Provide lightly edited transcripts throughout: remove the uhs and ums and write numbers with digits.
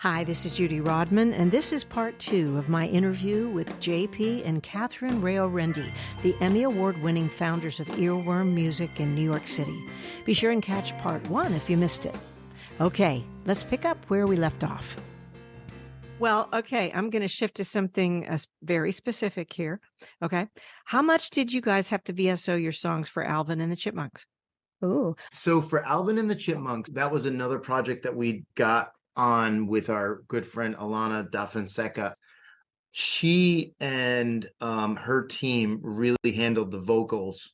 Hi, this is Judy Rodman, and this is part 2 of my interview with JP and Kat Raio-Rende, the Emmy Award-winning founders of Earworm Music in New York City. Be sure and catch part 1 if you missed it. Okay, let's pick up where we left off. Well, okay, I'm going to shift to something very specific here. Okay, how much did you guys have to VSO your songs for Alvin and the Chipmunks? Ooh. So for Alvin and the Chipmunks, that was another project that we got on with our good friend Alana Da Fonseca. She and her team really handled the vocals.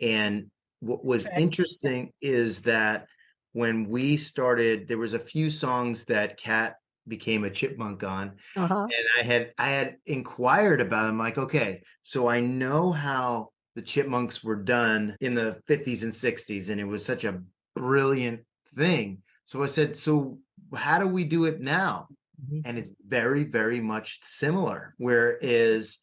And what was interesting is that when we started, there was a few songs that Kat became a chipmunk on. And I had inquired about them, like, okay, so I know how the Chipmunks were done in the 50s and 60s, and it was such a brilliant thing. So I said, so how do we do it now? And it's very, very much similar. Whereas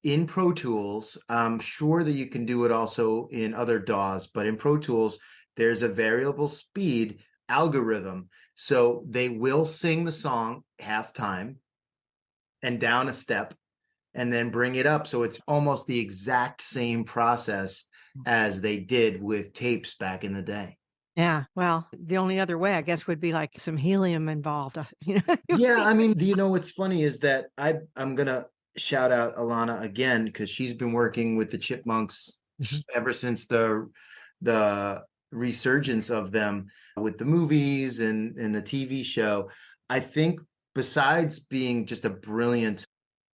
in Pro Tools, I'm sure that you can do it also in other DAWs, but in Pro Tools, there's a variable speed algorithm. So they will sing the song half time and down a step and then bring it up. So it's almost the exact same process as they did with tapes back in the day. Yeah, well, the only other way, I guess, would be like some helium involved. Yeah, I mean, what's funny is that I'm going to shout out Alana again, because she's been working with the Chipmunks ever since the resurgence of them with the movies and the TV show. I think besides being just a brilliant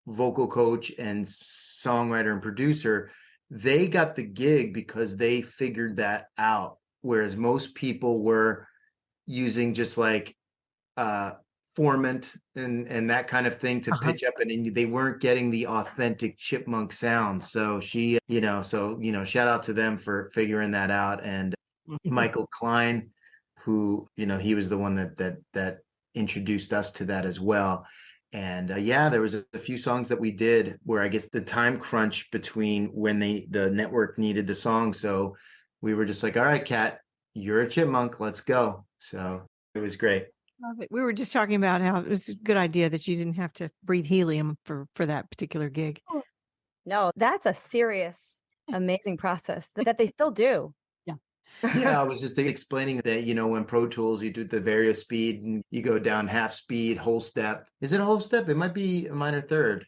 vocal coach and songwriter and producer, they got the gig because they figured that out. Whereas most people were using just like formant and that kind of thing to pitch up, and they weren't getting the authentic chipmunk sound. So she, shout out to them for figuring that out. And Michael Klein, who, he was the one that introduced us to that as well. And there was a few songs that we did where I guess the time crunch between when the network needed the song. So we were just like, all right, Kat, you're a chipmunk, let's go. So it was great. Love it. We were just talking about how it was a good idea that you didn't have to breathe helium for that particular gig. No, that's a serious, amazing process that they still do. Yeah, I was just explaining that, when Pro Tools, you do the vario speed and you go down half speed, whole step. Is it a whole step? It might be a minor third.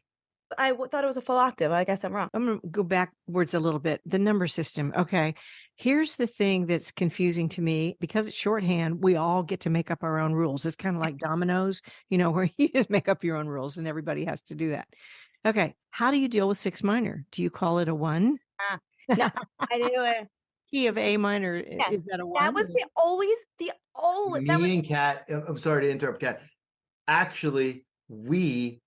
I thought it was a full octave. I guess I'm wrong. I'm going to go backwards a little bit. The number system. Okay. Here's the thing that's confusing to me. Because it's shorthand, we all get to make up our own rules. It's kind of like dominoes, where you just make up your own rules and everybody has to do that. Okay. How do you deal with 6 minor? Do you call it a 1? No, I do it. Key of A minor. Yes, is that a 1? That was the only. Me and Kat, I'm sorry to interrupt, Kat. Actually, we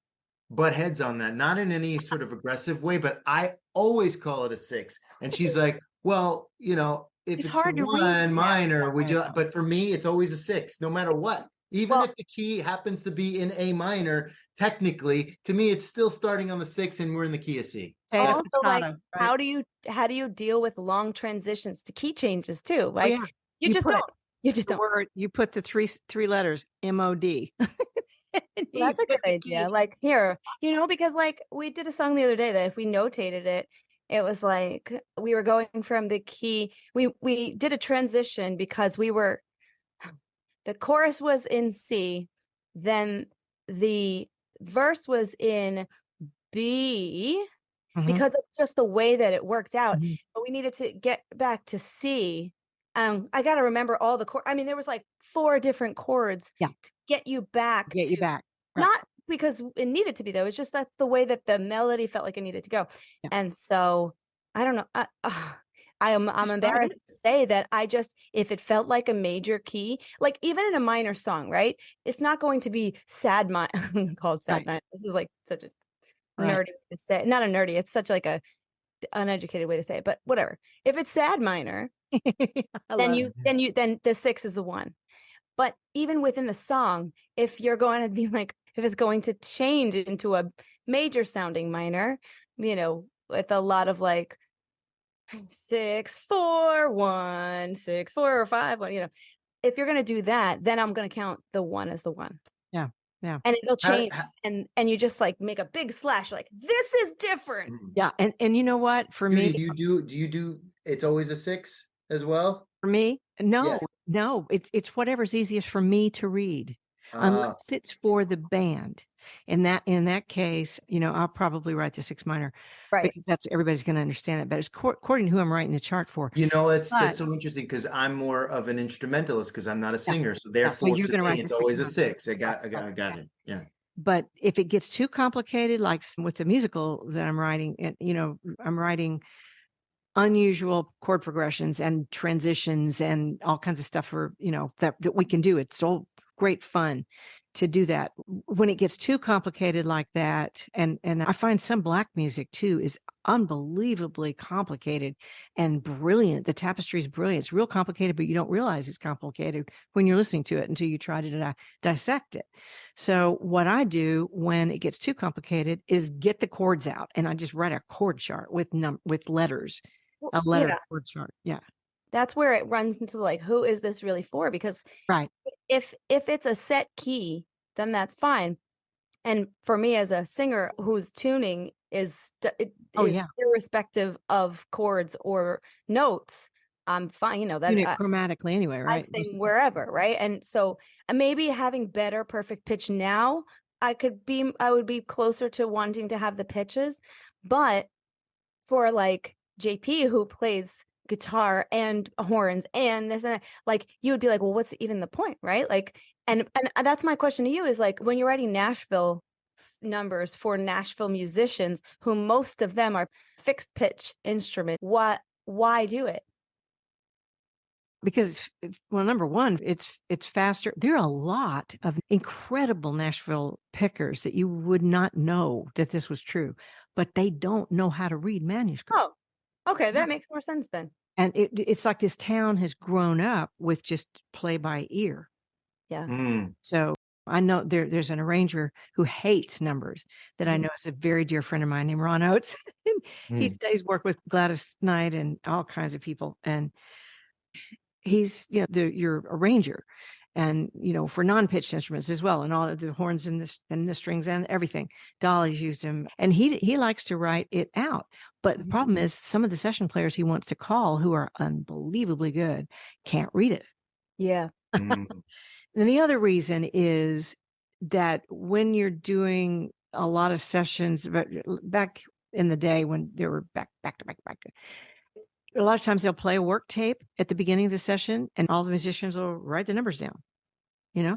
butt heads on that, not in any sort of aggressive way, but I always call it a 6. And she's like, well, if it's hard the to 1 minor, but for me, it's always a 6, no matter what. Even if the key happens to be in A minor, technically, to me, it's still starting on the 6 and we're in the key of C. Also, like, how do you deal with long transitions to key changes too? Like, you just don't. You put the three letters MOD. That's a good idea. Like, here, because like we did a song the other day that if we notated it, it was like we were going from the key. We did a transition because the chorus was in C, then the verse was in B, because it's just the way that it worked out. But we needed to get back to C. I got to remember all the chords. I mean, there was like 4 different chords to get you back. Right. Not because it needed to be, though. It's just that's the way that the melody felt like it needed to go. Yeah. And so I don't know. I'm embarrassed to say that if it felt like a major key, like even in a minor song, right? It's not going to be sad minor called sad minor. This is like such a nerdy way to say it. Not a nerdy. It's such like a uneducated way to say it, but whatever. If it's sad minor, then the 6 is the 1. But even within the song, if you're going to be like, if it's going to change into a major sounding minor, with a lot of like 6 4 1 6 4 5 1, if you're going to do that, then I'm going to count the 1 as the 1. Yeah. Yeah. And it'll How- change, how- and you just like make a big slash, like this is different. Yeah. And you know what? For Judy, me, do you do it's always a 6 as well? no, Yes. no, it's whatever's easiest for me to read, Ah, unless it's for the band. In that case, I'll probably write the 6 minor Right. because that's everybody's going to understand it. But it's according to who I'm writing the chart for. that's But so interesting because I'm more of an instrumentalist because I'm not a yeah, singer. So so therefore, you're to going to me, write the it's 6 always a minor. 6. I Right, got yeah. it. Yeah. But if it gets too complicated, like with the musical that I'm writing, I'm writing unusual chord progressions and transitions and all kinds of stuff for that we can do. It's all great fun to do that. When it gets too complicated like that, and I find some black music too is unbelievably complicated and brilliant. The tapestry is brilliant. It's real complicated, but you don't realize it's complicated when you're listening to it until you try to dissect it. So what I do when it gets too complicated is get the chords out, and I just write a chord chart with letters, a letter Yeah, chord chart. Yeah, that's where it runs into like, who is this really for? Because right. if it's a set key, then that's fine. And for me as a singer whose tuning is Oh yeah, irrespective of chords or notes, I'm fine. tune it chromatically anyway, I right? Most sing of the time. wherever, right? And so maybe having better perfect pitch now, I would be closer to wanting to have the pitches. But for like JP, who plays guitar and horns and this and that, like you would be like, well, what's even the point, right? Like, and that's my question to you is like, when you're writing Nashville numbers for Nashville musicians, who most of them are fixed pitch instrument, why do it? Because well, number one, it's faster. There are a lot of incredible Nashville pickers that you would not know that this was true, but they don't know how to read manuscript. Oh, okay, Yeah. that makes more sense then. And it's like this town has grown up with just play by ear. Yeah. Mm. So I know there's an arranger who hates numbers that I Mhm. know is a very dear friend of mine named Ron Oates. Mm. He's worked with Gladys Knight and all kinds of people, and he's your arranger, and for non-pitched instruments as well, and all of the horns and the strings and everything. Dolly's used him, and he likes to write it out. But the problem is some of the session players he wants to call, who are unbelievably good, can't read it. Yeah. Mm. And the other reason is that when you're doing a lot of sessions, but back in the day when they were back to back, a lot of times they'll play a work tape at the beginning of the session, and all the musicians will write the numbers down. Yeah.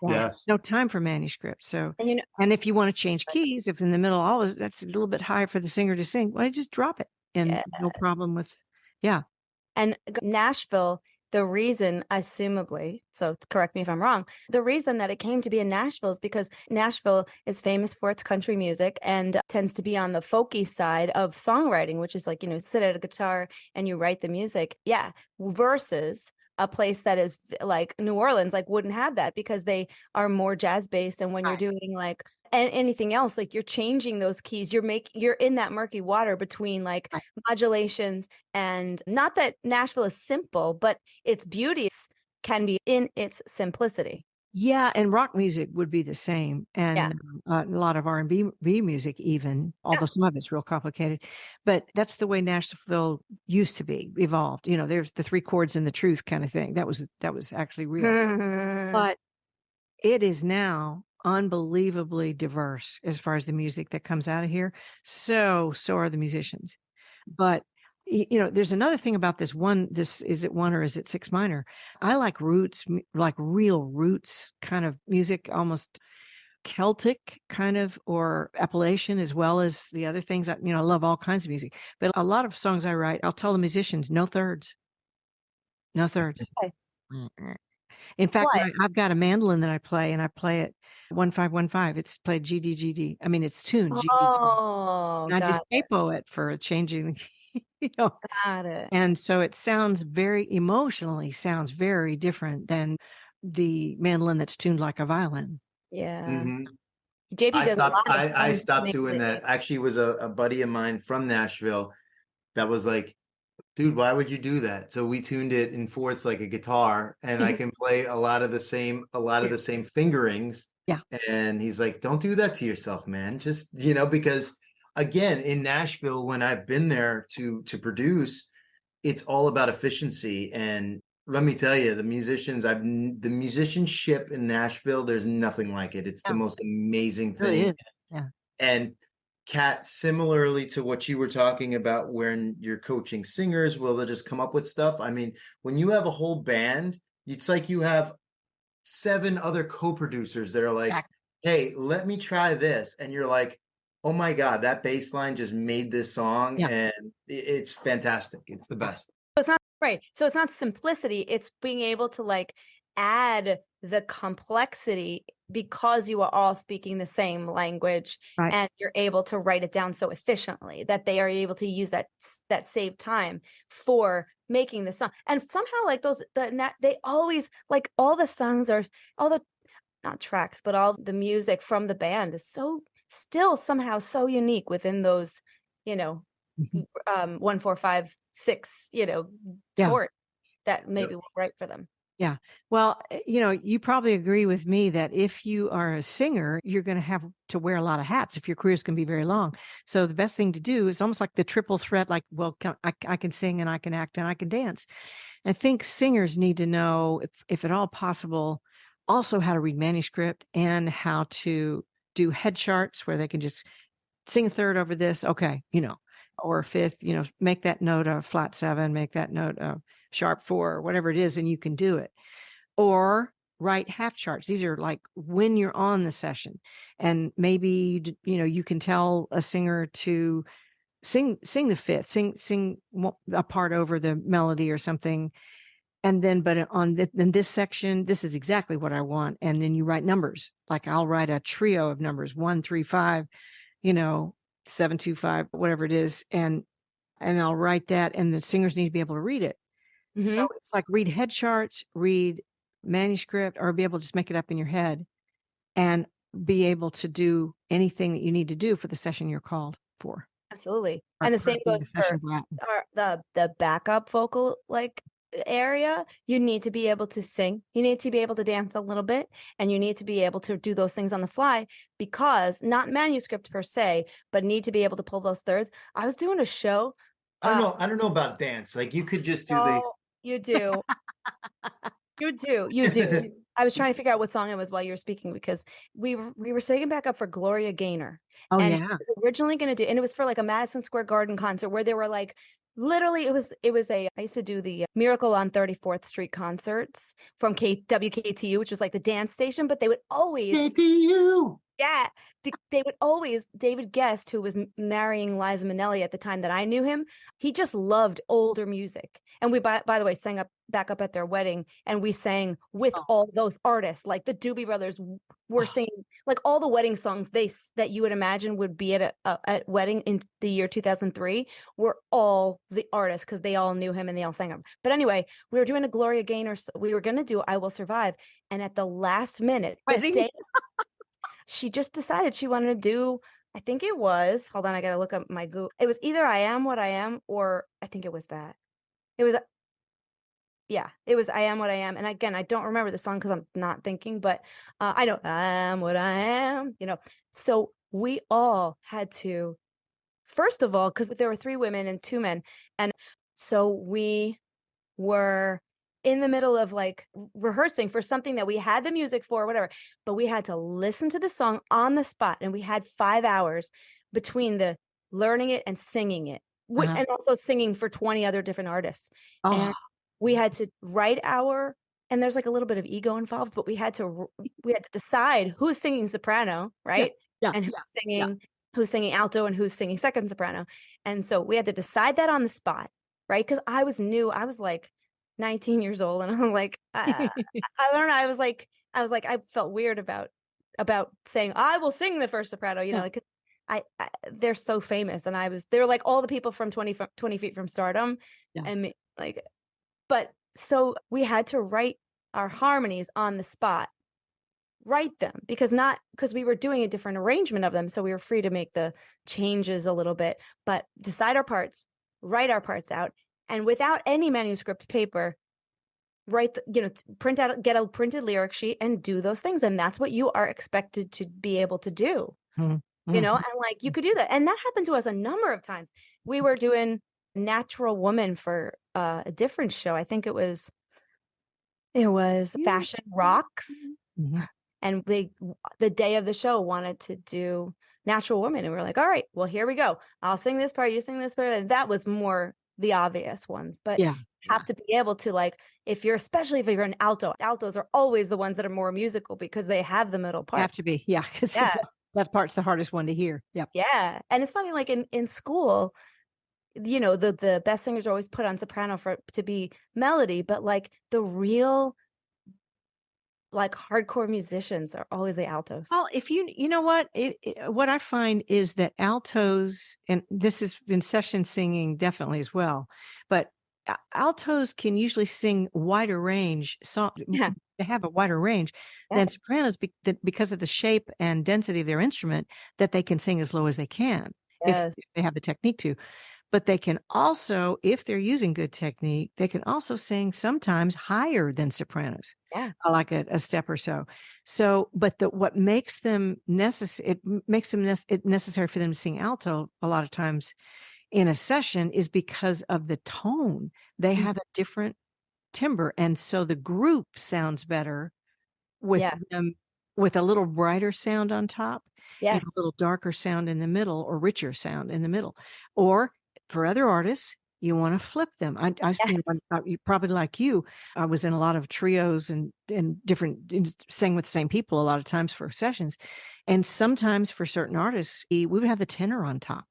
Yes. No time for manuscript. So, And and if you want to change keys, if in the middle, always that's a little bit high for the singer to sing, well, just drop it, and yeah. no problem with, yeah. And Nashville, the reason, assumably, so correct me if I'm wrong, the reason that it came to be in Nashville is because Nashville is famous for its country music and tends to be on the folky side of songwriting, which is like, sit at a guitar and you write the music. Yeah. Versus a place that is like New Orleans, like wouldn't have that because they are more jazz based. And when you're Right. doing like anything else, like you're changing those keys, you're in that murky water between like Right. modulations. And not that Nashville is simple, but its beauty can be in its simplicity. Yeah, and rock music would be the same, Yeah. and a lot of R&B music even, although some of it's real complicated. But that's the way Nashville used to be, evolved. There's the 3 chords and the truth kind of thing. That was actually real. But it is now unbelievably diverse as far as the music that comes out of here. So are the musicians. But there's another thing about this one. Is it 1 or is it 6 minor? I like roots, like real roots kind of music, almost Celtic kind of, or Appalachian, as well as the other things. I love all kinds of music, but a lot of songs I write, I'll tell the musicians no thirds, no thirds. Okay. In fact, Why? I've got a mandolin that I play, and I play it 1-5-1-5. It's played G D G D. I mean, it's tuned G D G D. Oh, And I just got it. capo it for changing the key. Got it. And so it sounds very different than the mandolin that's tuned like a violin. Yeah. Mhm. JP I does a stopped. lot of I fun stopped things doing that. Actually, it was a buddy of mine from Nashville that was like, Dude, why would you do that? So we tuned it in fourths like a guitar, and I can play a lot of the same fingerings. Yeah. And he's like, don't do that to yourself, man. Just, because again, in Nashville, when I've been there to produce, it's all about efficiency. And let me tell you, the musicianship in Nashville, there's nothing like it. It's the most amazing It really thing. is. Yeah. And Kat, similarly to what you were talking about when you're coaching singers, will they just come up with stuff? I mean, when you have a whole band, it's like you have 7 other co-producers that are like, Exactly. hey, let me try this. And you're like, oh my God, that bass line just made this song, Yeah. and it's fantastic. It's the best. Right. So it's not simplicity. It's being able to like add the complexity because you are all speaking the same language, Right. and you're able to write it down so efficiently that they are able to use that saved time for making the song. And somehow like they always like all the songs are all the not tracks, but all the music from the band is so still somehow so unique within those, you know, 1, 4, 5, 6, Yeah. tort that maybe will write for them. Yeah. Well, you probably agree with me that if you are a singer, you're going to have to wear a lot of hats if your career is going to be very long. So the best thing to do is almost like the triple threat, like, well, I can sing and I can act and I can dance. I think singers need to know, if at all possible, also how to read manuscript and how to do head charts where they can just sing a third over this. Okay. Or a fifth, make that note a flat 7, make that note a sharp 4, or whatever it is, and you can do it. Or write half charts. These are like when you're on the session, and maybe you can tell a singer to sing the fifth, sing a part over the melody or something, and then but in this section, this is exactly what I want, and then you write numbers. Like I'll write a trio of numbers 1, 3, 5, 7, 2, 5, whatever it is, and I'll write that, and the singers need to be able to read it. So it's like read head charts, read manuscript, or be able to just make it up in your head and be able to do anything that you need to do for the session you're called for. Absolutely. Or And the same the goes session for we're at. the backup vocal like area. You need to be able to sing. You need to be able to dance a little bit, and you need to be able to do those things on the fly, because not manuscript per se, but need to be able to pull those thirds. I was doing a show. I don't know about dance. Like you could just do these. Oh, you do. You do. I was trying to figure out what song it was while you were speaking, because we were singing back up for Gloria Gaynor. Oh, and yeah. he was originally going to do, and it was for like a Madison Square Garden concert where they were like, literally, I used to do the Miracle on 34th Street concerts from WKTU, which was like the dance station, but they would always KTU. yeah, they would always, David Gest, who was marrying Liza Minnelli at the time that I knew him, he just loved older music. And we, by the way, sang back up at their wedding, and we sang with all those artists, like the Doobie Brothers were singing, like all the wedding songs that you would imagine would be at a wedding in the year 2003 were all the artists, because they all knew him and they all sang them. But anyway, we were doing a Gloria Gaynor, we were going to do I Will Survive. And at the last minute, the day she just decided she wanted to do, I think it was, hold on, I got to look up my Google. It was either I Am What I Am, or I think it was that. It was, yeah, it was I Am What I Am. And again, I don't remember the song because I'm not thinking, but I know I am what I am, So we all had to, first of all, because there were 3 women and 2 men. And so we were in the middle of like rehearsing for something that we had the music for, whatever, but we had to listen to the song on the spot. And we had 5 hours between the learning it and singing it, and also singing for 20 other different artists. And we had to write and there's like a little bit of ego involved, but we had to decide who's singing soprano, right? Yeah. And who's singing alto and who's singing second soprano. And so we had to decide that on the spot, right? Because I was new. I was like 19 years old, and I'm like, I don't know. I was like, I felt weird about saying I will sing the first soprano, like they're so famous, and they're like all the people from 20 Feet from Stardom, and me, like, but so we had to write our harmonies on the spot, write them, because we were doing a different arrangement of them, so we were free to make the changes a little bit, but decide our parts, write our parts out, and without any manuscript paper, write, print out, get a printed lyric sheet and do those things. And that's what you are expected to be able to do, and like you could do that. And that happened to us a number of times. We were doing Natural Woman for a different show. I think it was Fashion Rocks. And the day of the show wanted to do Natural Woman. And we were like, all right, well, here we go. I'll sing this part, you sing this part. And that was more the obvious ones. But you have to be able to, like, especially if you're an alto, altos are always the ones that are more musical because they have the middle part. Have to be. Yeah. Because that part's the hardest one to hear. Yep. Yeah. And it's funny, like in school, the best singers are always put on soprano to be melody, but like the real, like, hardcore musicians are always the altos. Well, if you know what, what I find is that altos, and this is in session singing definitely as well, but altos can usually sing wider range song. Yeah. They have a wider range than sopranos because of the shape and density of their instrument, that they can sing as low as they can if they have the technique to. But they can also, if they're using good technique, they can also sing sometimes higher than sopranos. Yeah. Like a step or so. So, but what makes them necessary, it makes them necessary for them to sing alto a lot of times in a session, is because of the tone. They have a different timbre. And so the group sounds better with them, with a little brighter sound on top and a little darker sound in the middle, or richer sound in the middle. Or for other artists, you want to flip them. You probably, like you, I was in a lot of trios and sang with the same people a lot of times for sessions. And sometimes for certain artists, we would have the tenor on top.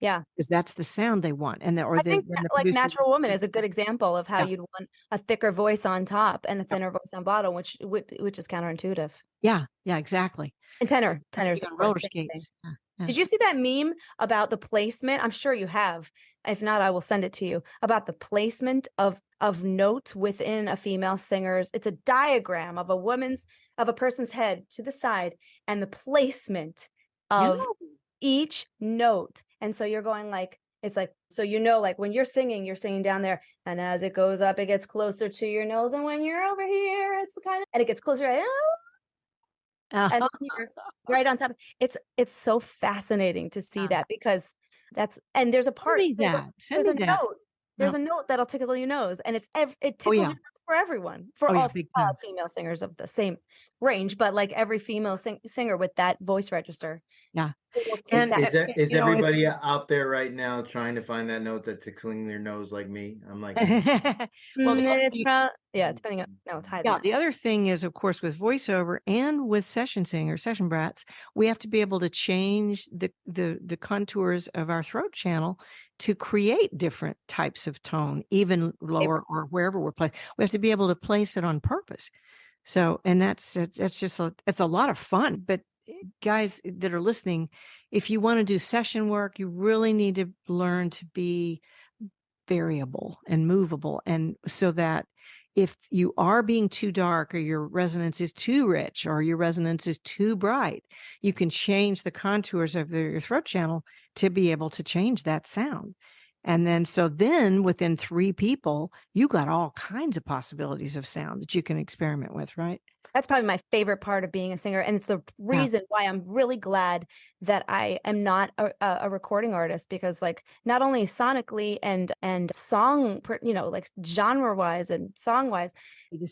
Yeah. Because that's the sound they want. And I think like Natural Woman is a good example of how you'd want a thicker voice on top and a thinner voice on bottom, which is counterintuitive. Yeah, exactly. And tenors on roller skates. Did you see that meme about the placement? I'm sure you have. If not, I will send it to you, about the placement of notes within a female singer's. It's a diagram of a person's head to the side and the placement of each note. And so you're going like, it's like, so like when you're singing down there, and as it goes up, it gets closer to your nose. And when you're over here, it's and it gets closer. And you're right on top. It's so fascinating to see that, because there's a part, there's a note. There's a note that'll tickle your nose, and it tickles your nose for everyone, for all female singers of the same range, but like every female singer with that voice register. Yeah. And is everybody out there right now trying to find that note that's tickling their nose like me? I'm like, well, depending on it's high. Yeah, the other thing is, of course, with voiceover and with session brats, we have to be able to change the contours of our throat channel to create different types of tone, even lower or wherever we're playing. We have to be able to place it on purpose. So, and that's just it's a lot of fun. But guys that are listening, if you want to do session work, you really need to learn to be variable and movable, and so that if you are being too dark, or your resonance is too rich, or your resonance is too bright, you can change the contours of your throat channel to be able to change that sound. And then within 3 people, you got all kinds of possibilities of sound that you can experiment with, right? That's probably my favorite part of being a singer. And it's the reason why I'm really glad that I am not a recording artist, because like not only sonically and song, like genre wise and song wise,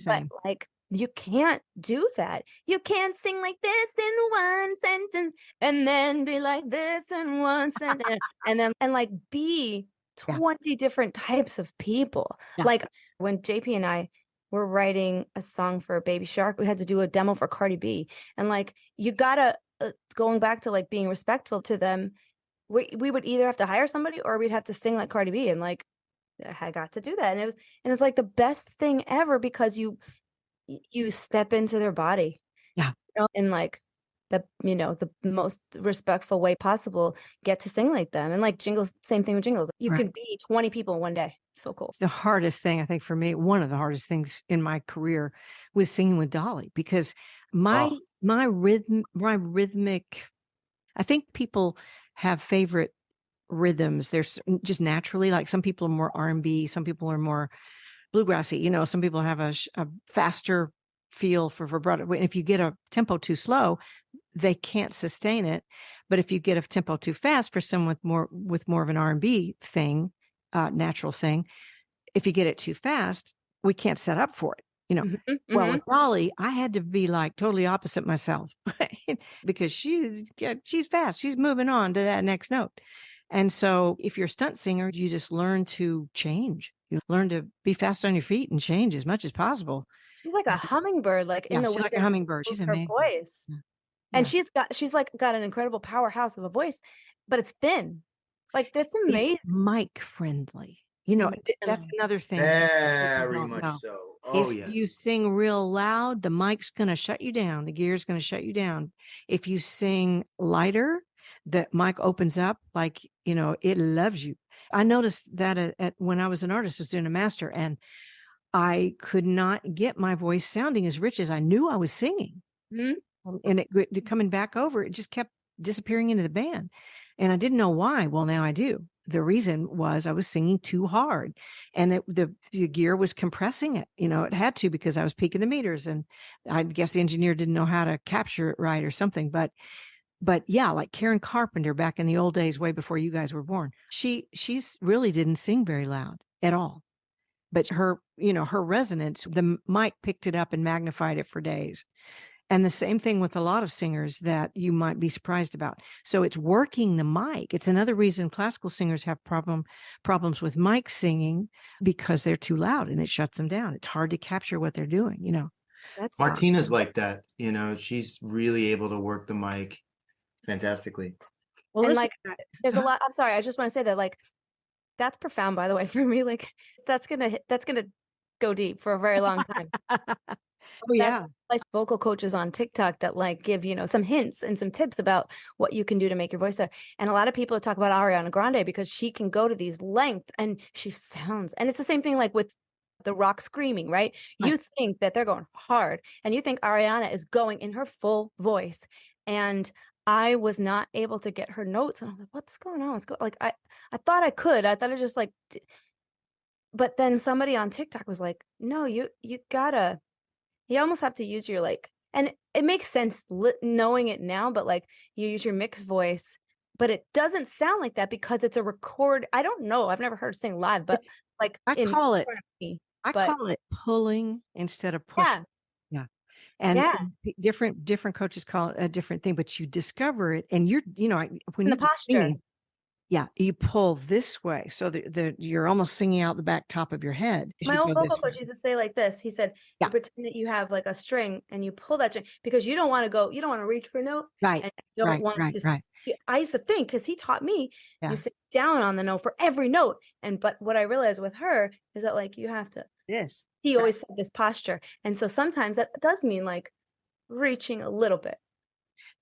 but like you can't do that. You can't sing like this in one sentence and then be like this in one sentence and like be 20 different types of people. Like when JP and I were writing a song for Baby Shark, we had to do a demo for Cardi B. And like, you gotta, going back to like being respectful to them, we would either have to hire somebody or we'd have to sing like Cardi B. And like, I got to do that. And it's like the best thing ever, because you step into their body. Yeah. And like the most respectful way possible, get to sing like them. And like Jingles, same thing with Jingles. You can be 20 people in one day. So cool. The hardest thing, I think, for me, one of the hardest things in my career was singing with Dolly, because my rhythmic, I think people have favorite rhythms. There's just naturally, like some people are more R&B, some people are more bluegrassy. You know, some people have a faster feel for vibrato. And if you get a tempo too slow, they can't sustain it. But if you get a tempo too fast for someone with more of an R&B thing, natural thing, if you get it too fast, we can't set up for it. You know, well, with Dolly, I had to be like totally opposite myself because she's fast. She's moving on to that next note. And so if you're a stunt singer, you just learn to change. You learn to be fast on your feet and change as much as possible. She's like a hummingbird, like in the she's way like a that hummingbird. moves She's her amazing. voice. Yeah. And she's got an incredible powerhouse of a voice, but it's thin. Like that's amazing. It's mic friendly. You know, that's another thing. Very much so. Oh, if you sing real loud, the mic's going to shut you down. The gear's going to shut you down. If you sing lighter, the mic opens up like, you know, it loves you. I noticed that at when I was an artist, I was doing a master, and I could not get my voice sounding as rich as I knew I was singing. And it coming back over, it just kept disappearing into the band. And I didn't know why. Well, now I do. The reason was I was singing too hard, and the gear was compressing it. You know, it had to, because I was peaking the meters, and I guess the engineer didn't know how to capture it right or something. But yeah, like Karen Carpenter back in the old days, way before you guys were born, she's really didn't sing very loud at all. But her resonance, the mic picked it up and magnified it for days. And the same thing with a lot of singers that you might be surprised about. So it's working the mic. It's another reason classical singers have problems with mic singing, because they're too loud and it shuts them down. It's hard to capture what they're doing, you know. Martina's like that, you know, she's really able to work the mic fantastically. Well, and like there's a lot. I'm sorry, I just want to say that, like, that's profound, by the way, for me. Like that's gonna go deep for a very long time. Oh yeah. Like vocal coaches on TikTok that like give, you know, some hints and some tips about what you can do to make your voice better. And a lot of people talk about Ariana Grande because she can go to these lengths and she sounds, and it's the same thing like with the rock screaming, right? You think that they're going hard and you think Ariana is going in her full voice. And I was not able to get her notes, and I was like, what's going on? Like I thought I could. I thought I just like, but then somebody on TikTok was like, no, you gotta, you almost have to use your like, and it makes sense knowing it now, but like you use your mixed voice, but it doesn't sound like that because it's a record. I don't know. I've never heard her sing live, but like I call it pulling instead of pushing. Yeah. And different coaches call it a different thing, but you discover it, and you're, you know, when in the posture. Yeah, you pull this way, so you're almost singing out the back top of your head. My old vocal coach used to say like this. He said, you pretend that you have like a string and you pull that string because you don't want to reach for a note. Right. And you don't want to. I used to think, because he taught me, you sit down on the note for every note. But what I realized with her is that like you have to. Yes. He always said this posture. And so sometimes that does mean like reaching a little bit.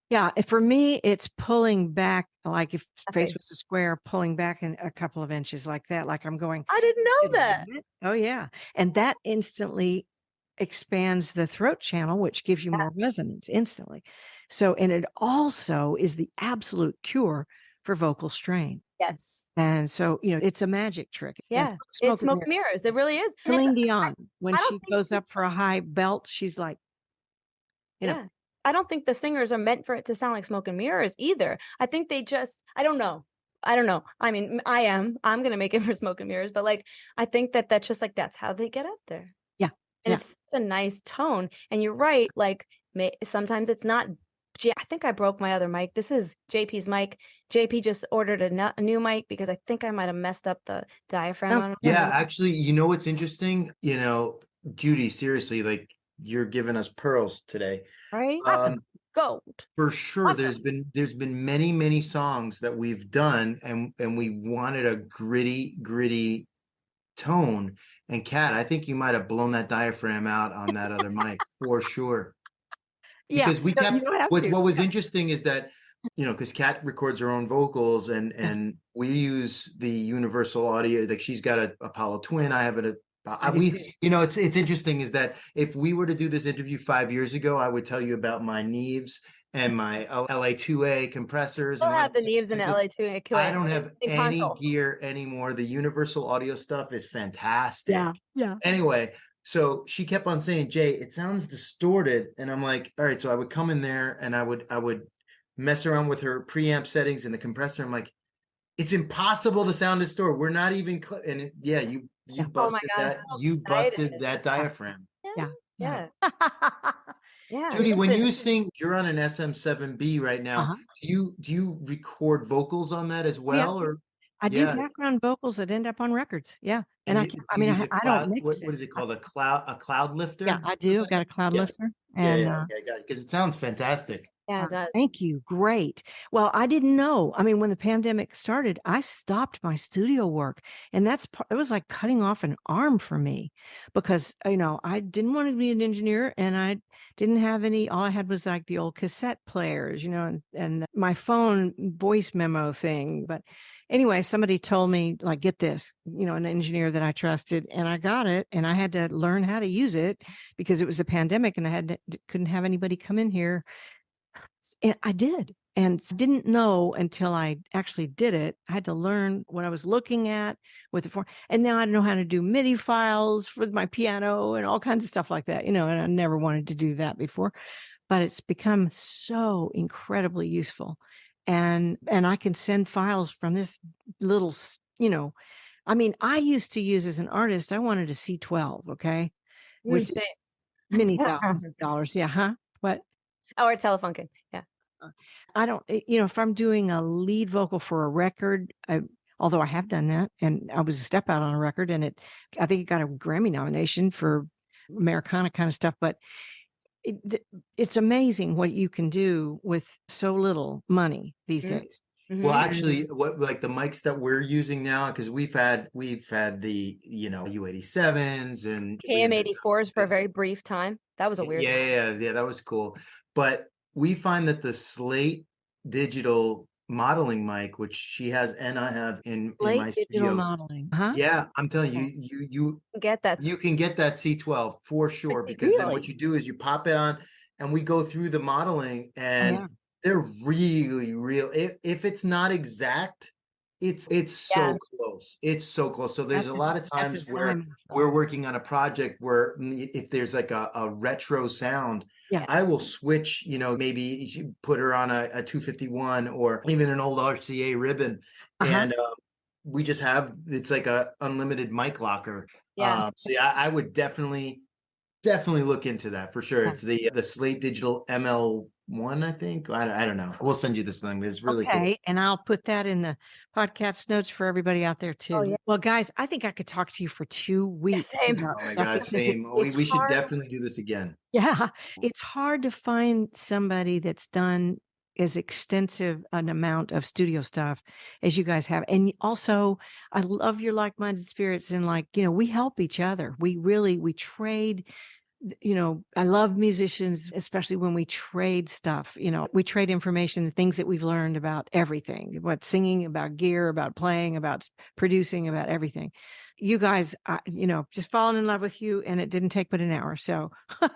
Yeah, for me, it's pulling back, like if face was a square, pulling back in a couple of inches like that, like I'm going. I didn't know that. Oh, yeah. And that instantly expands the throat channel, which gives you more resonance instantly. So, and it also is the absolute cure for vocal strain. Yes. And so, you know, it's a magic trick. It's smoke and mirrors. It really is. Celine Dion, when she goes up for a high belt, she's like, you know. I don't think the singers are meant for it to sound like smoke and mirrors either. I think they just, I don't know. I mean, I'm going to make it for smoke and mirrors, but like, I think that's just like, that's how they get up there. Yeah. And it's a nice tone. And you're right. Like sometimes it's not, I think I broke my other mic. This is JP's mic. JP just ordered a new mic because I think I might've messed up the diaphragm. Yeah. Actually, you know, what's interesting, you know, Judy, seriously, like, you're giving us pearls today, right? Awesome. Gold for sure. Awesome. There's been many songs that we've done, and we wanted a gritty tone. And Kat, I think you might have blown that diaphragm out on that other mic for sure. Because we kept what was interesting is that, you know, because Kat records her own vocals, and we use the universal audio. Like, she's got a Apollo Twin, I have you know, it's interesting is that if we were to do this interview 5 years ago, I would tell you about my Neves and my LA2A compressors. Still And have the Neves and LA2A. I don't have any console. gear anymore. The universal audio stuff is fantastic. Yeah. Anyway, so she kept on saying, Jay, it sounds distorted. And I'm like, all right. So I would come in there and I would mess around with her preamp settings and the compressor. I'm like, it's impossible to sound distorted. We're not even and you busted God, that. so You busted excited. that diaphragm. Yeah. Yeah. Judy, when you sing, you're on an SM7B right now. Uh-huh. Do you record vocals on that as well, or I do background vocals that end up on records. Yeah. And you use a I cloud, don't mix what it. is it called? A cloud lifter? Yeah, I do. Got a cloud Yeah. lifter. Yeah, And okay, got it. Because it sounds fantastic. Yeah, it does. thank you. Great. Well, I didn't know. I mean, when the pandemic started, I stopped my studio work, and it was like cutting off an arm for me because, I didn't want to be an engineer and I didn't have all I had was like the old cassette players, and my phone voice memo thing. But anyway, somebody told me, like, get this, an engineer that I trusted, and I got it, and I had to learn how to use it because it was a pandemic and I couldn't have anybody come in here. And I did, and didn't know until I actually did it. I had to learn what I was looking at with the form. And now I know how to do MIDI files for my piano and all kinds of stuff like that, and I never wanted to do that before, but it's become so incredibly useful. And I can send files from this little, I mean, I used to use as an artist, I wanted a C-12, okay? Which is many thousands of dollars. Yeah, huh? What? Or Telefunken. Yeah. I don't, if I'm doing a lead vocal for a record, although I have done that, and I was a step out on a record, and I think it got a Grammy nomination for Americana kind of stuff, but it's amazing what you can do with so little money these days. Well, actually, what like the mics that we're using now, because we've had the U87s and KM84s for a very brief time. That was a weird. Yeah, that was cool. But we find that the Slate Digital Modeling mic, which she has and I have in my Digital studio, Modeling. yeah, I'm telling you, you get that. You can get that C-12 for sure, because then what you do is you pop it on, and we go through the modeling, and they're really real. If it's not exact, it's so close. It's so close. So there's a lot of times where we're working on a project where if there's like a retro sound, I will switch, maybe you put her on a 251 or even an old RCA ribbon, and we just have, it's like a unlimited mic locker. So I would definitely look into that for sure. It's the Slate Digital ML1, I think. I don't know. We'll send you this thing. It's really cool. And I'll put that in the podcast notes for everybody out there too. Well, guys, I think I could talk to you for 2 weeks. Same. Oh my God, same. We should definitely do this again. Yeah. It's hard to find somebody that's done as extensive an amount of studio stuff as you guys have. And also, I love your like-minded spirits, and we help each other. We trade. I love musicians, especially when we trade stuff. We trade information, the things that we've learned about everything, about singing, about gear, about playing, about producing, about everything. You guys, just falling in love with you, and it didn't take but an hour. So I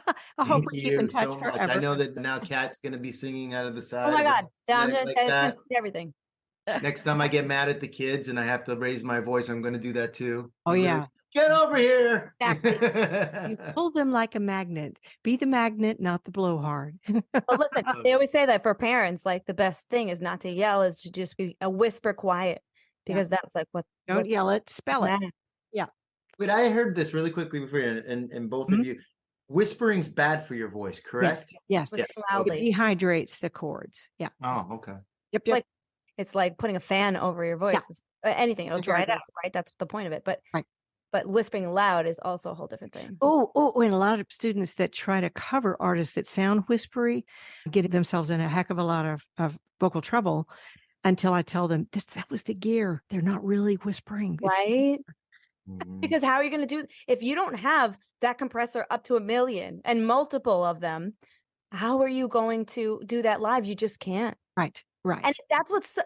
hope we keep in touch so forever. much. I know that now Kat's going to be singing out of the side. Oh my God. I'm going like to everything. Next time I get mad at the kids and I have to raise my voice, I'm going to do that too. Oh, yeah. Get over here. You pull them like a magnet. Be the magnet, not the blowhard. But listen, they always say that for parents, like the best thing is not to yell, is to just be a whisper quiet, because that's like what. Don't yell it, spell it. Yeah. But I heard this really quickly before, and both of you, whispering's bad for your voice, correct? Yes. Loudly. It dehydrates the cords. Yeah. Oh, okay. Yep. It's like putting a fan over your voice. It's, anything, it'll dry it out, right? That's the point of it. But whispering loud is also a whole different thing. And a lot of students that try to cover artists that sound whispery get themselves in a heck of a lot of vocal trouble until I tell them that was the gear. They're not really whispering. Right? Because how are you going to do, if you don't have that compressor up to 1 million and multiple of them, how are you going to do that live? You just can't. Right. And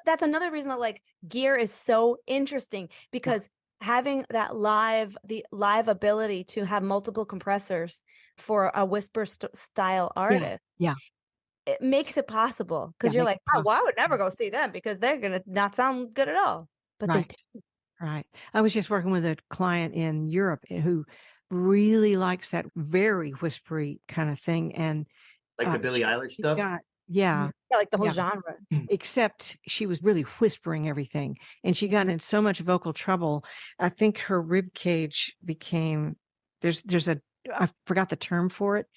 that's another reason that gear is so interesting, because having that the live ability to have multiple compressors for a whisper style artist it makes it possible because Yeah, you're makes like, it oh, well, I would possible. never go see them because they're gonna not sound good at all. But they Right. do. Right. I was just working with a client in Europe who really likes that very whispery kind of thing. And Like the Billie Eilish she stuff? got, yeah, Yeah, like the whole yeah. genre. Except she was really whispering everything. And she got in so much vocal trouble. I think her rib cage became, I forgot the term for it,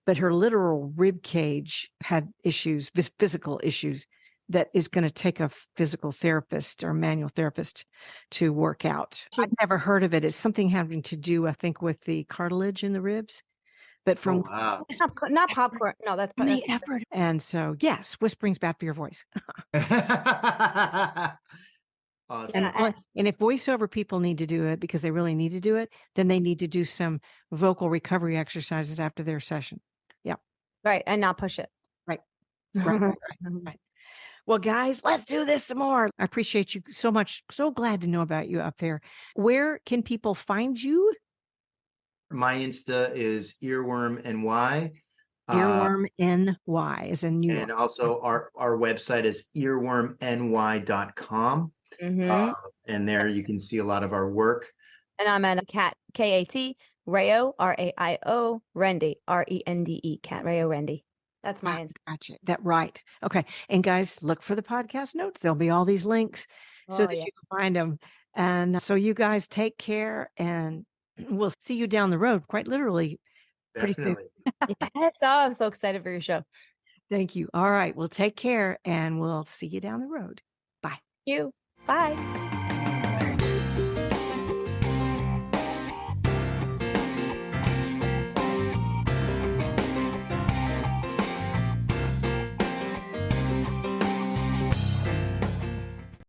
but her literal rib cage had issues, physical issues that is going to take a physical therapist or manual therapist to work out. I'd never heard of it. It's something having to do, I think, with the cartilage in the ribs. But Oh, from wow. It's not popcorn. No, that's the effort. And so, yes, whispering's bad for your voice. Awesome. And if voiceover people need to do it because they really need to do it, then they need to do some vocal recovery exercises after their session. Yeah. right, and not push it. Right. Right. Well, guys, let's do this some more. I appreciate you so much. So glad to know about you up there. Where can people find you? My Insta is earworm NY. Earworm NY is in New York. And also our website is earwormny.com. And there you can see a lot of our work. And I'm at Kat, K-A-T, Raio, R-A-I-O, Rende, R-E-N-D-E, Kat Raio-Rende. That's my Insta. Gotcha. That right. Okay. And guys, look for the podcast notes. There'll be all these links so that you can find them. And so you guys take care, and we'll see you down the road, quite literally. Definitely. Yes, oh, I'm so excited for your show. Thank you. All right. Well, take care, and we'll see you down the road. Bye. Thank you. Bye.